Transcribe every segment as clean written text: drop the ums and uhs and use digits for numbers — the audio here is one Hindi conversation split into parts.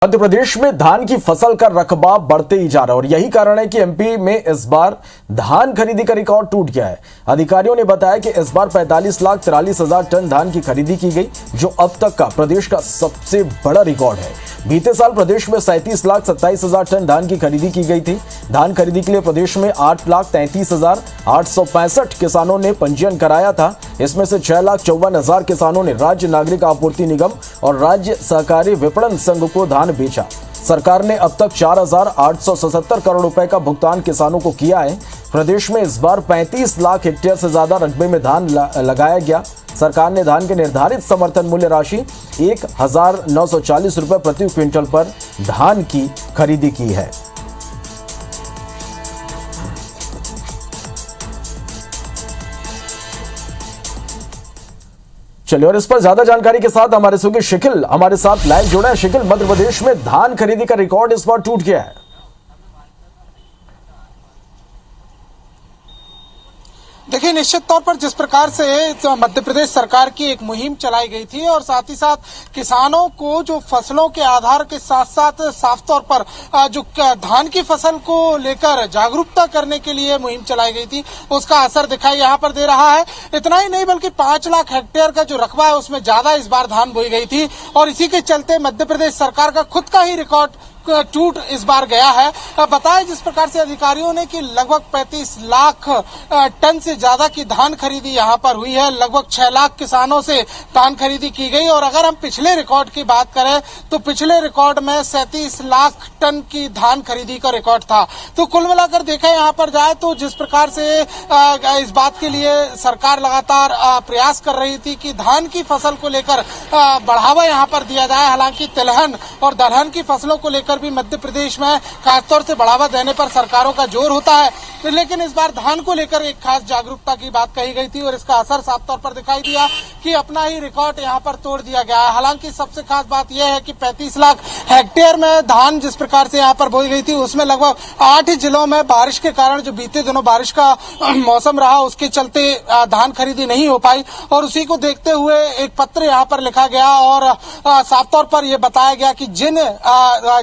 मध्य प्रदेश में धान की फसल का रकबा बढ़ते ही जा रहा है और यही कारण है कि एमपी में इस बार धान खरीदी का रिकॉर्ड टूट गया है। अधिकारियों ने बताया कि इस बार 45,43,000 टन धान की खरीदी की गई, जो अब तक का प्रदेश का सबसे बड़ा रिकॉर्ड है। बीते साल प्रदेश में 37,27,000 टन धान की खरीदी की गई थी। धान खरीदी के लिए प्रदेश में 8,33,865 किसानों ने पंजीयन कराया था। इसमें से 6,54,000 किसानों ने राज्य नागरिक आपूर्ति निगम और राज्य सहकारी विपणन संघ को धान बेचा। सरकार ने अब तक 4,877 करोड़ रुपए का भुगतान किसानों को किया है। प्रदेश में इस बार 35 लाख हेक्टेयर से ज्यादा रकबे में धान लगाया गया। सरकार ने धान के निर्धारित समर्थन मूल्य राशि 1,940 रुपए प्रति क्विंटल पर धान की खरीदी की है। चलिए, और इस पर ज्यादा जानकारी के साथ हमारे सहयोगी शिखिल हमारे साथ लाइव जुड़े हैं। शिखिल, मध्य प्रदेश में धान खरीदी का रिकॉर्ड इस बार टूट गया है। देखिए, निश्चित तौर पर जिस प्रकार से मध्य प्रदेश सरकार की एक मुहिम चलाई गई थी और साथ ही साथ किसानों को जो फसलों के आधार के साथ साथ साफ तौर पर जो धान की फसल को लेकर जागरूकता करने के लिए मुहिम चलाई गई थी, उसका असर दिखाई यहाँ पर दे रहा है। इतना ही नहीं बल्कि 5 लाख हेक्टेयर का जो रकबा है उसमें ज्यादा इस बार धान बोई गई थी और इसी के चलते मध्य प्रदेश सरकार का खुद का ही रिकॉर्ड टूट इस बार गया है। बताया जिस प्रकार से अधिकारियों ने कि लगभग 35 लाख टन से ज्यादा की धान खरीदी यहाँ पर हुई है। लगभग 6 लाख किसानों से धान खरीदी की गई और अगर हम पिछले रिकॉर्ड की बात करें तो पिछले रिकॉर्ड में 37 लाख टन की धान खरीदी का रिकॉर्ड था। तो कुल मिलाकर देखा यहाँ पर जाए तो जिस प्रकार से इस बात के लिए सरकार लगातार प्रयास कर रही थी कि धान की फसल को लेकर बढ़ावा यहाँ पर दिया जाए। हालांकि तिलहन और दलहन की फसलों को लेकर भी मध्य प्रदेश में खासतौर से बढ़ावा देने पर सरकारों का जोर होता है, लेकिन इस बार धान को लेकर एक खास जागरूकता की बात कही गई थी और इसका असर साफ तौर पर दिखाई दिया कि अपना ही रिकॉर्ड यहाँ पर तोड़ दिया गया है। हालांकि सबसे खास बात यह है कि 35 लाख हेक्टेयर में धान जिस प्रकार से यहाँ पर बोई गई थी उसमें लगभग 8 जिलों में बारिश के कारण, जो बीते दिनों बारिश का मौसम रहा उसके चलते धान खरीदी नहीं हो पाई और उसी को देखते हुए एक पत्र यहाँ पर लिखा गया और साफ तौर पर यह बताया गया कि जिन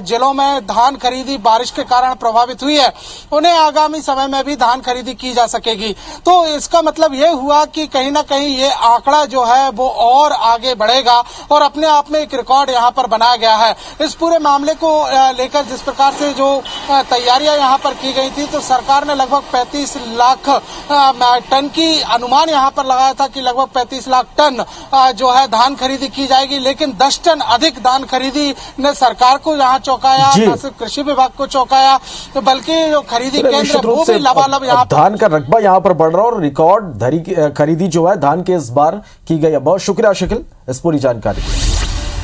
जिलों में धान खरीदी बारिश के कारण प्रभावित हुई है उन्हें आगामी समय में भी धान खरीदी की जा सकेगी। तो इसका मतलब यह हुआ कि कहीं ना कहीं ये आंकड़ा जो है वो और आगे बढ़ेगा और अपने आप में एक रिकॉर्ड यहाँ पर बनाया गया है। इस पूरे मामले को लेकर जिस प्रकार से जो तैयारियां यहाँ पर की गई थी तो सरकार ने लगभग 35 लाख टन की अनुमान यहाँ पर लगाया था कि लगभग 35 लाख टन जो है धान खरीदी की जाएगी, लेकिन 10 टन अधिक धान खरीदी ने सरकार को यहाँ चौंकाया, न सिर्फ कृषि विभाग को चौंकाया बल्कि जो खरीदी केंद्र वो भी लबालब यहाँ धान का रकबा यहाँ पर बढ़ रहा है और रिकॉर्ड खरीदी जो है धान के इस बार की गई है। बहुत शुक्रिया शिखिल इस पूरी जानकारी के लिए।